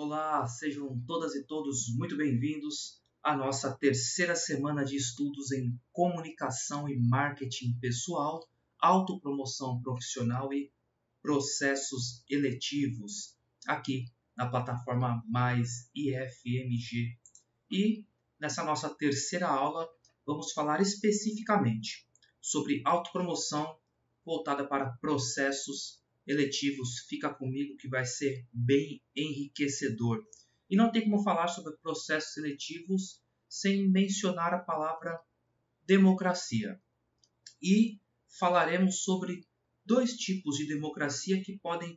Olá, sejam todas e todos muito bem-vindos à nossa terceira semana de estudos em comunicação e marketing pessoal, autopromoção profissional e processos eletivos, aqui na plataforma Mais IFMG. E nessa nossa terceira aula, vamos falar especificamente sobre autopromoção voltada para processos eletivos. Fica comigo que vai ser bem enriquecedor. E não tem como falar sobre processos seletivos sem mencionar a palavra democracia. E falaremos sobre dois tipos de democracia que podem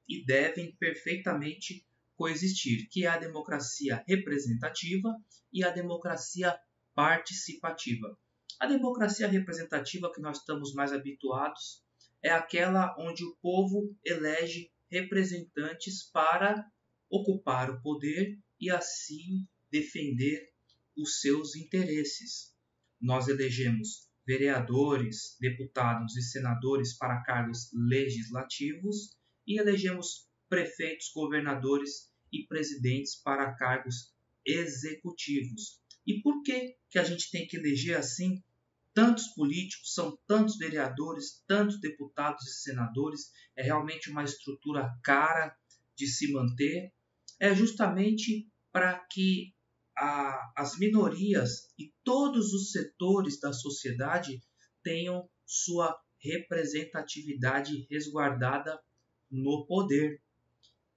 e devem perfeitamente coexistir, que é a democracia representativa e a democracia participativa. A democracia representativa que nós estamos mais habituados é aquela onde o povo elege representantes para ocupar o poder e assim defender os seus interesses. Nós elegemos vereadores, deputados e senadores para cargos legislativos e elegemos prefeitos, governadores e presidentes para cargos executivos. E por que a gente tem que eleger assim tantos políticos, são tantos vereadores, tantos deputados e senadores? É realmente uma estrutura cara de se manter. É justamente para que as minorias e todos os setores da sociedade tenham sua representatividade resguardada no poder.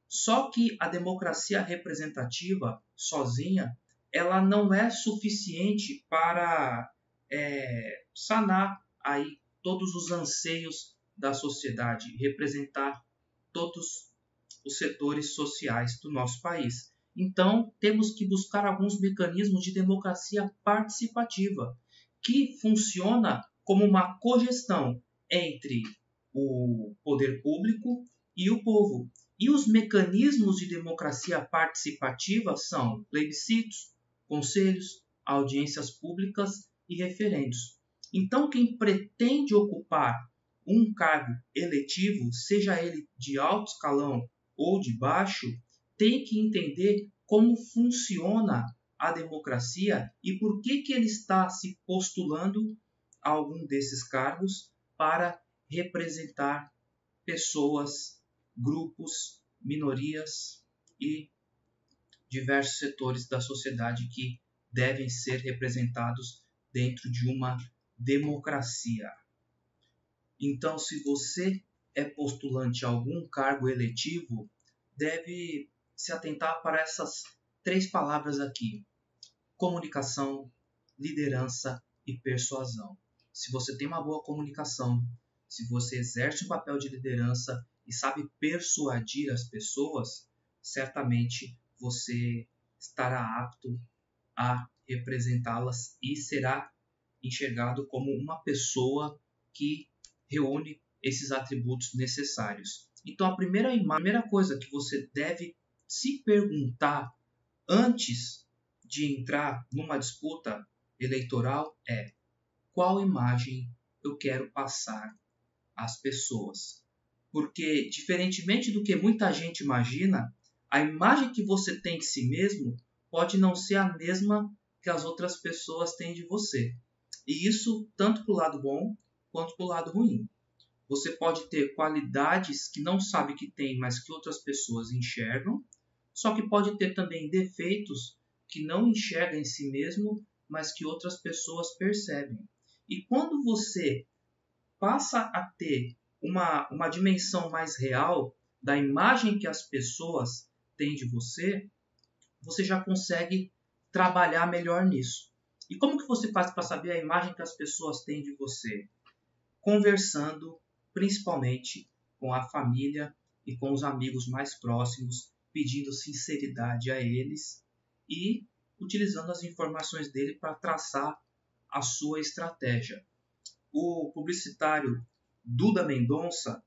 Só que a democracia representativa sozinha, ela não é suficiente para sanar aí todos os anseios da sociedade, representar todos os setores sociais do nosso país. Então, temos que buscar alguns mecanismos de democracia participativa, que funciona como uma cogestão entre o poder público e o povo. E os mecanismos de democracia participativa são plebiscitos, conselhos, audiências públicas e referendos. Então, quem pretende ocupar um cargo eletivo, seja ele de alto escalão ou de baixo, tem que entender como funciona a democracia e por que ele está se postulando a algum desses cargos para representar pessoas, grupos, minorias e diversos setores da sociedade que devem ser representados dentro de uma democracia. Então, se você é postulante a algum cargo eletivo, deve se atentar para essas três palavras aqui: comunicação, liderança e persuasão. Se você tem uma boa comunicação, se você exerce um papel de liderança e sabe persuadir as pessoas, certamente você estará apto a representá-las e será enxergado como uma pessoa que reúne esses atributos necessários. Então, a primeira coisa que você deve se perguntar antes de entrar numa disputa eleitoral é: qual imagem eu quero passar às pessoas? Porque, diferentemente do que muita gente imagina, a imagem que você tem de si mesmo pode não ser a mesma que as outras pessoas têm de você. E isso tanto para o lado bom quanto para o lado ruim. Você pode ter qualidades que não sabe que tem, mas que outras pessoas enxergam, só que pode ter também defeitos que não enxerga em si mesmo, mas que outras pessoas percebem. E quando você passa a ter uma dimensão mais real da imagem que as pessoas têm de você, você já consegue trabalhar melhor nisso. E como que você faz para saber a imagem que as pessoas têm de você? Conversando principalmente com a família e com os amigos mais próximos, pedindo sinceridade a eles e utilizando as informações dele para traçar a sua estratégia. O publicitário Duda Mendonça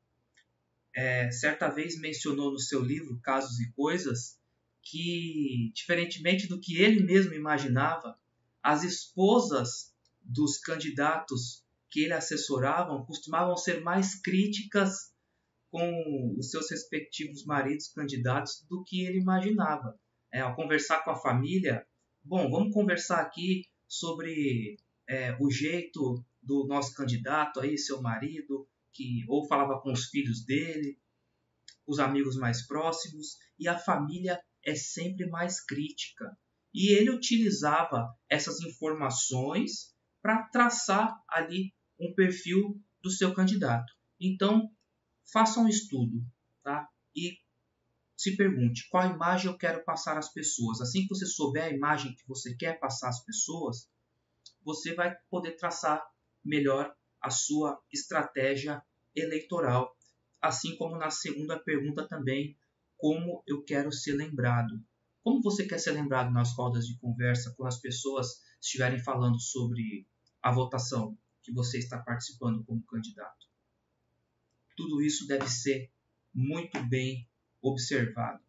certa vez mencionou no seu livro Casos e Coisas que, diferentemente do que ele mesmo imaginava, as esposas dos candidatos que ele assessorava costumavam ser mais críticas com os seus respectivos maridos candidatos do que ele imaginava. Ao conversar com a família, bom, vamos conversar aqui sobre o jeito do nosso candidato aí, seu marido, que ou falava com os filhos dele, os amigos mais próximos, e a família é sempre mais crítica. E ele utilizava essas informações para traçar ali um perfil do seu candidato. Então, faça um estudo, tá? E se pergunte qual imagem eu quero passar às pessoas. Assim que você souber a imagem que você quer passar às pessoas, você vai poder traçar melhor a sua estratégia eleitoral. Assim como na segunda pergunta também, como eu quero ser lembrado. Como você quer ser lembrado nas rodas de conversa quando as pessoas estiverem falando sobre a votação que você está participando como candidato? Tudo isso deve ser muito bem observado.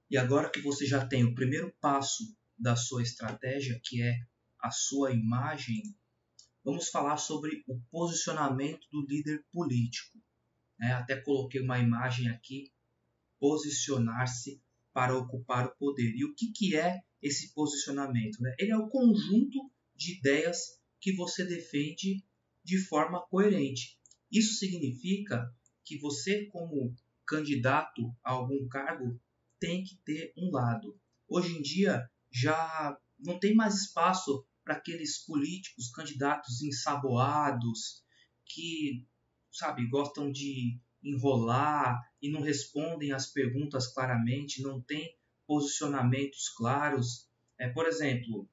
E agora que você já tem o primeiro passo da sua estratégia, que é a sua imagem, vamos falar sobre o posicionamento do líder político. Até coloquei uma imagem aqui, posicionar-se para ocupar o poder. E o que é esse posicionamento? Ele é o conjunto de ideias que você defende de forma coerente. Isso significa que você, como candidato a algum cargo, tem que ter um lado. Hoje em dia, já não tem mais espaço para aqueles políticos, candidatos ensaboados, que, gostam de enrolar e não respondem as perguntas claramente, não têm posicionamentos claros. Por exemplo,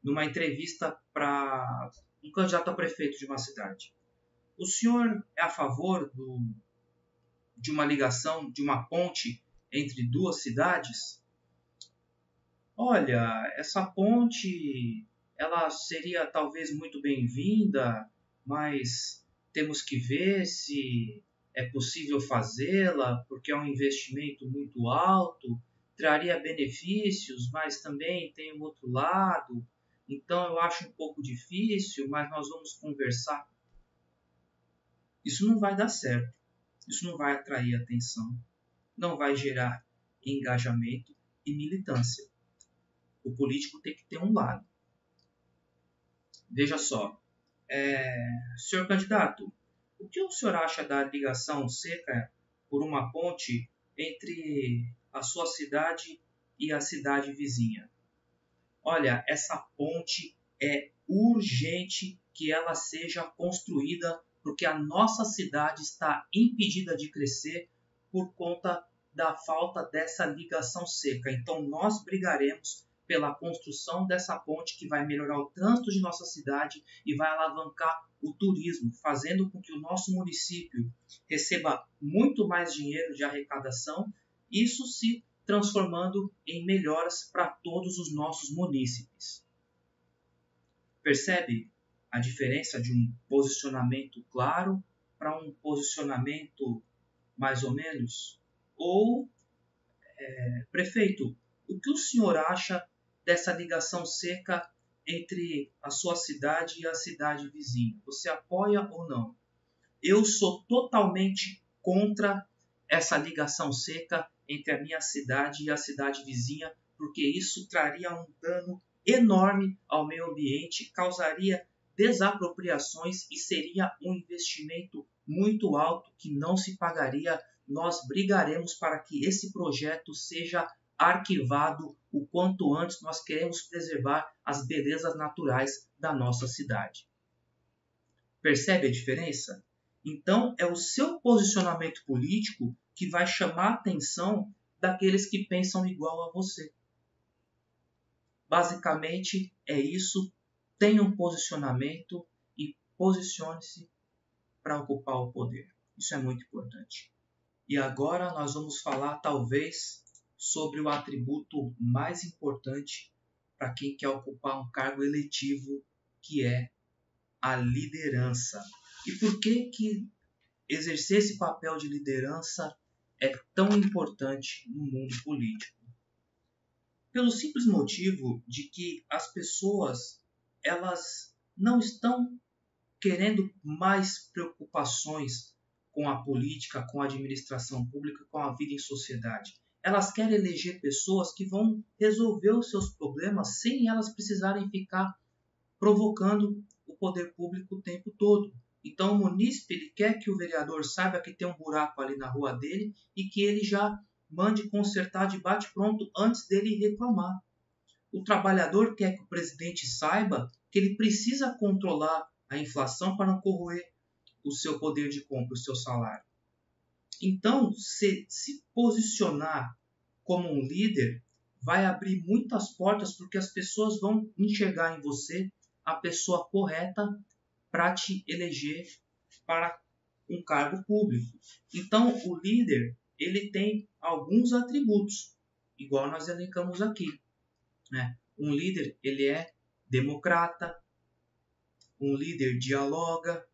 numa entrevista para um candidato a prefeito de uma cidade. O senhor é a favor de uma ligação, de uma ponte entre duas cidades? Olha, essa ponte ela seria talvez muito bem-vinda, mas temos que ver se é possível fazê-la, porque é um investimento muito alto, traria benefícios, mas também tem um outro lado. Então eu acho um pouco difícil, mas nós vamos conversar. Isso não vai dar certo. Isso não vai atrair atenção, não vai gerar engajamento e militância. O político tem que ter um lado. Veja só, senhor candidato, o que o senhor acha da ligação seca por uma ponte entre a sua cidade e a cidade vizinha? Olha, essa ponte é urgente que ela seja construída porque a nossa cidade está impedida de crescer por conta da falta dessa ligação seca. Então nós brigaremos pela construção dessa ponte que vai melhorar o trânsito de nossa cidade e vai alavancar o turismo, fazendo com que o nosso município receba muito mais dinheiro de arrecadação, isso se transformando em melhoras para todos os nossos munícipes. Percebe a diferença de um posicionamento claro para um posicionamento mais ou menos? Ou, prefeito, o que o senhor acha dessa ligação seca entre a sua cidade e a cidade vizinha? Você apoia ou não? Eu sou totalmente contra essa ligação seca entre a minha cidade e a cidade vizinha, porque isso traria um dano enorme ao meio ambiente, causaria desapropriações e seria um investimento muito alto que não se pagaria. Nós brigaremos para que esse projeto seja arquivado o quanto antes. Nós queremos preservar as belezas naturais da nossa cidade. Percebe a diferença? Então, é o seu posicionamento político que vai chamar a atenção daqueles que pensam igual a você. Basicamente, é isso. Tenha um posicionamento e posicione-se para ocupar o poder. Isso é muito importante. E agora nós vamos falar, talvez, sobre o atributo mais importante para quem quer ocupar um cargo eletivo, que é a liderança. E por que exercer esse papel de liderança é tão importante no mundo político? Pelo simples motivo de que as pessoas elas não estão querendo mais preocupações com a política, com a administração pública, com a vida em sociedade. Elas querem eleger pessoas que vão resolver os seus problemas sem elas precisarem ficar provocando o poder público o tempo todo. Então o munícipe ele quer que o vereador saiba que tem um buraco ali na rua dele e que ele já mande consertar de bate-pronto antes dele reclamar. O trabalhador quer que o presidente saiba que ele precisa controlar a inflação para não corroer o seu poder de compra, o seu salário. Então, se posicionar como um líder vai abrir muitas portas porque as pessoas vão enxergar em você a pessoa correta para te eleger para um cargo público. Então, o líder ele tem alguns atributos, igual nós elencamos aqui. Né? Um líder ele é democrata, um líder dialoga,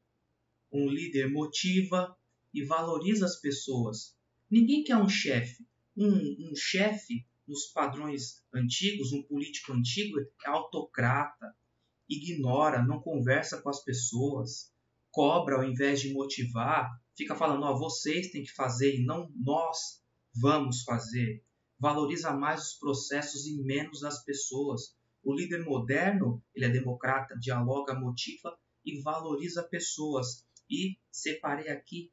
um líder motiva e valoriza as pessoas. Ninguém quer um chefe. Um chefe, nos padrões antigos, um político antigo, é autocrata, ignora, não conversa com as pessoas, cobra ao invés de motivar, fica falando, vocês têm que fazer e não nós vamos fazer. Valoriza mais os processos e menos as pessoas. O líder moderno, ele é democrata, dialoga, motiva e valoriza pessoas. E separei aqui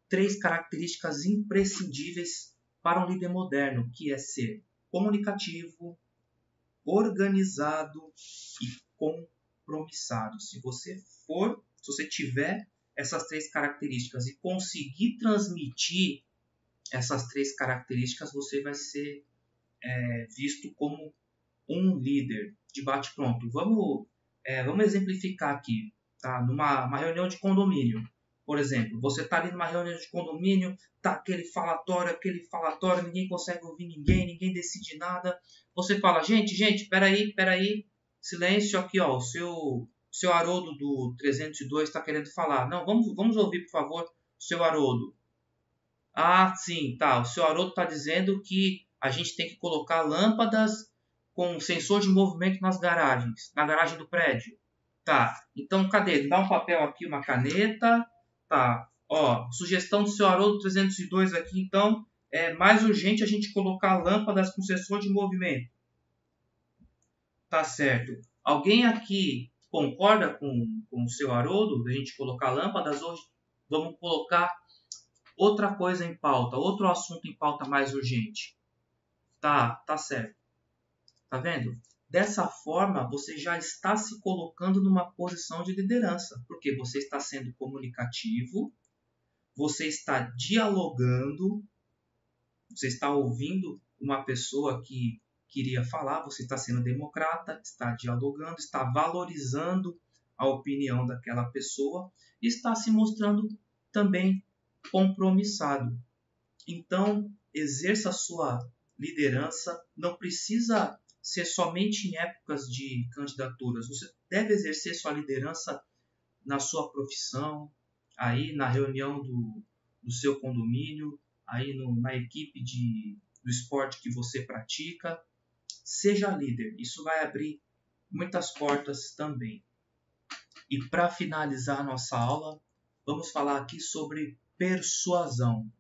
3 características imprescindíveis para um líder moderno, que é ser comunicativo, organizado e compromissado. Se você tiver essas 3 características e conseguir transmitir essas 3 características, você vai ser visto como um líder de bate-pronto. Vamos exemplificar aqui, tá? Numa reunião de condomínio. Por exemplo, você está ali numa reunião de condomínio, tá aquele falatório, ninguém consegue ouvir ninguém decide nada. Você fala, gente, peraí, silêncio aqui, ó, o seu Haroldo do 302 está querendo falar. Não, vamos ouvir, por favor, o seu Haroldo. Ah, sim, tá, o seu Haroldo está dizendo que a gente tem que colocar lâmpadas com sensor de movimento nas garagens, na garagem do prédio. Tá, então cadê? Dá um papel aqui, uma caneta. Tá, sugestão do seu Haroldo 302 aqui, então é mais urgente a gente colocar lâmpadas com sensor de movimento. Tá certo. Alguém aqui concorda com o seu Haroldo, da gente colocar lâmpadas? Hoje vamos colocar outra coisa em pauta, outro assunto em pauta mais urgente. Tá certo. Tá vendo? Dessa forma, você já está se colocando numa posição de liderança, porque você está sendo comunicativo, você está dialogando, você está ouvindo uma pessoa que queria falar, você está sendo democrata, está dialogando, está valorizando a opinião daquela pessoa e está se mostrando também compromissado. Então, exerça a sua liderança, não precisa ser somente em épocas de candidaturas. Você deve exercer sua liderança na sua profissão, aí na reunião do seu condomínio, aí na equipe do esporte que você pratica. Seja líder, isso vai abrir muitas portas também. E para finalizar a nossa aula, vamos falar aqui sobre persuasão.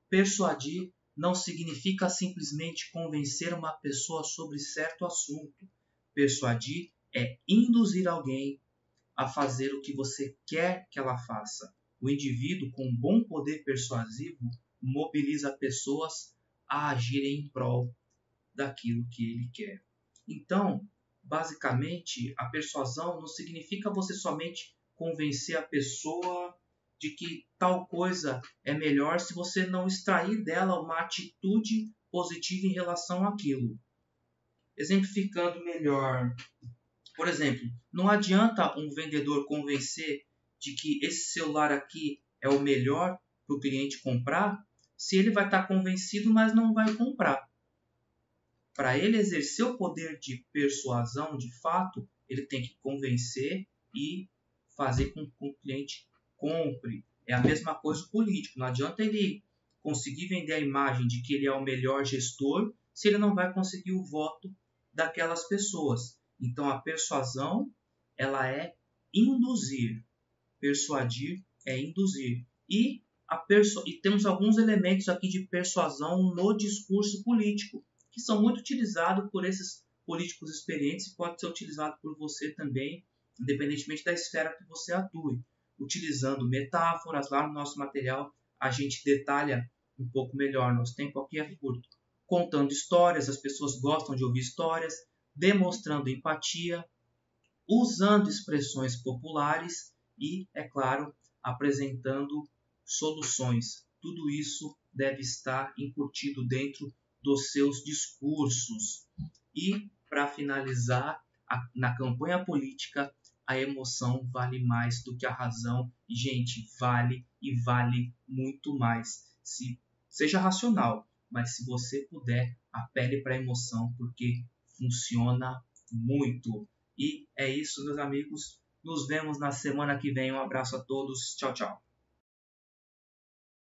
Persuadir não significa simplesmente convencer uma pessoa sobre certo assunto. Persuadir é induzir alguém a fazer o que você quer que ela faça. O indivíduo com bom poder persuasivo mobiliza pessoas a agirem em prol daquilo que ele quer. Então, basicamente, a persuasão não significa você somente convencer a pessoa de que tal coisa é melhor se você não extrair dela uma atitude positiva em relação àquilo. Exemplificando melhor, por exemplo, não adianta um vendedor convencer de que esse celular aqui é o melhor para o cliente comprar, se ele vai estar convencido, mas não vai comprar. Para ele exercer o poder de persuasão, de fato, ele tem que convencer e fazer com que o cliente compre. É a mesma coisa o político. Não adianta ele conseguir vender a imagem de que ele é o melhor gestor se ele não vai conseguir o voto daquelas pessoas. Então, a persuasão ela é induzir. Persuadir é induzir. E e temos alguns elementos aqui de persuasão no discurso político, que são muito utilizados por esses políticos experientes e pode ser utilizado por você também, independentemente da esfera que você atue. Utilizando metáforas, lá no nosso material a gente detalha um pouco melhor, nosso tempo aqui é curto. Contando histórias, as pessoas gostam de ouvir histórias, demonstrando empatia, usando expressões populares e, é claro, apresentando soluções. Tudo isso deve estar incutido dentro dos seus discursos. E, para finalizar, na campanha política, a emoção vale mais do que a razão. E, gente, vale e vale muito mais. Seja racional, mas se você puder, apele para a emoção, porque funciona muito. E é isso, meus amigos. Nos vemos na semana que vem. Um abraço a todos. Tchau, tchau.